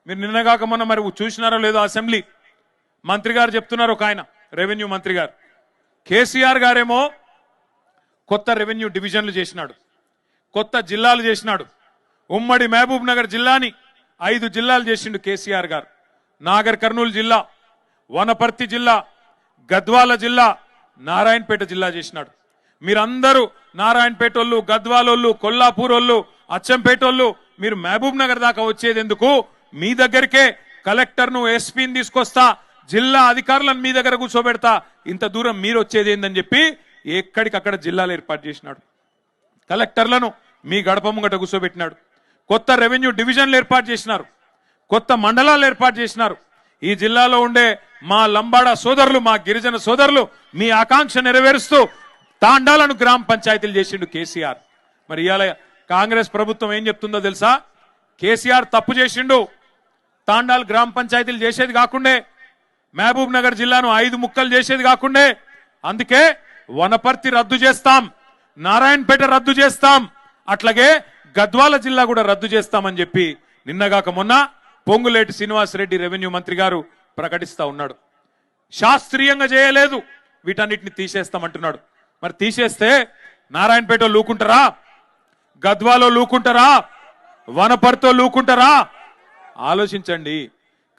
మీరు నిన్నగాక మొన్న మరి చూసినారో లేదో అసెంబ్లీ మంత్రి గారు చెప్తున్నారు, ఒక ఆయన రెవెన్యూ మంత్రి గారు, కేసీఆర్ గారేమో కొత్త రెవెన్యూ డివిజన్లు చేసినాడు, కొత్త జిల్లాలు చేసినాడు. ఉమ్మడి మహబూబ్ నగర్ జిల్లాని 5 జిల్లాలు చేసిండు కేసీఆర్ గారు. నాగర్ కర్నూలు జిల్లా, వనపర్తి జిల్లా, గద్వాల జిల్లా, నారాయణపేట జిల్లా చేసినాడు. మీరందరూ నారాయణపేటోళ్ళు, గద్వాలోళ్ళు, కొల్లాపూరోళ్ళు, అచ్చంపేటోళ్ళు మీరు మహబూబ్ నగర్ దాకా వచ్చేది ఎందుకు? మీ దగ్గరికే కలెక్టర్ను, ఎస్పీని తీసుకొస్తా, జిల్లా అధికారులను మీ దగ్గర కూర్చోబెడతా, ఇంత దూరం మీరు వచ్చేది ఏందని చెప్పి ఎక్కడికక్కడ జిల్లాలు ఏర్పాటు చేసినాడు. కలెక్టర్లను మీ గడప ముంగట కూర్చోబెట్టినాడు. కొత్త రెవెన్యూ డివిజన్లు ఏర్పాటు చేసినారు, కొత్త మండలాలు ఏర్పాటు చేసినారు. ఈ జిల్లాలో ఉండే మా లంబాడా సోదరులు, మా గిరిజన సోదరులు మీ ఆకాంక్ష నెరవేరుస్తూ తాండాలను గ్రామ పంచాయతీలు చేసిండు కేసీఆర్. మరి ఇవాళ కాంగ్రెస్ ప్రభుత్వం ఏం చెప్తుందో తెలుసా? కేసీఆర్ తప్పు చేసిండు, తాండాలు గ్రామ పంచాయతీలు చేసేది కాకుండే, మహబూబ్ నగర్ జిల్లాను 5 ముక్కలు చేసేది కాకుండే, అందుకే వనపర్తి రద్దు చేస్తాం, నారాయణపేట రద్దు చేస్తాం, అట్లాగే గద్వాల జిల్లా కూడా రద్దు చేస్తామని చెప్పి నిన్నగాక మొన్న పొంగులేటి శ్రీనివాసరెడ్డి రెవెన్యూ మంత్రి గారు ప్రకటిస్తా ఉన్నాడు. శాస్త్రీయంగా చేయలేదు, వీటన్నిటిని తీసేస్తామంటున్నాడు. మరి తీసేస్తే నారాయణపేట లూకుంటారా? గద్వాలో లూకుంటారా? వనపర్తితో లూకుంటారా? ఆలోచించండి.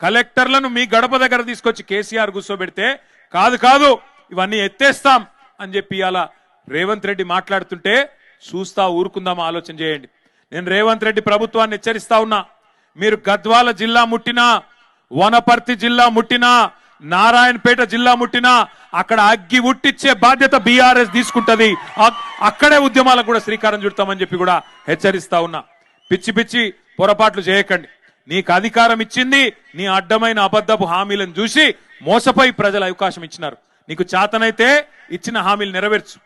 కలెక్టర్లను మీ గడప దగ్గర తీసుకొచ్చి కేసీఆర్ కూర్చోబెడితే కాదు ఇవన్నీ ఎత్తేస్తాం అని చెప్పి అలా రేవంత్ రెడ్డి మాట్లాడుతుంటే చూస్తా ఊరుకుందామా? ఆలోచన చేయండి. నేను రేవంత్ రెడ్డి ప్రభుత్వాన్ని హెచ్చరిస్తా ఉన్నా, మీరు గద్వాల జిల్లా ముట్టినా, వనపర్తి జిల్లా ముట్టినా, నారాయణపేట జిల్లా ముట్టినా అక్కడ అగ్గి ఉట్టిచ్చే బాధ్యత బీఆర్ఎస్ తీసుకుంటది. అక్కడే ఉద్యమాలకు కూడా శ్రీకారం చుడతామని చెప్పి కూడా హెచ్చరిస్తా ఉన్నా. పిచ్చి పొరపాట్లు చేయకండి. నీకు అధికారం ఇచ్చింది నీ అడ్డమైన అబద్ధపు హామీలను చూసి మోసపోయి ప్రజలు అవకాశం ఇచ్చినారు. నీకు చేతనైతే ఇచ్చిన హామీలు నెరవేర్చు.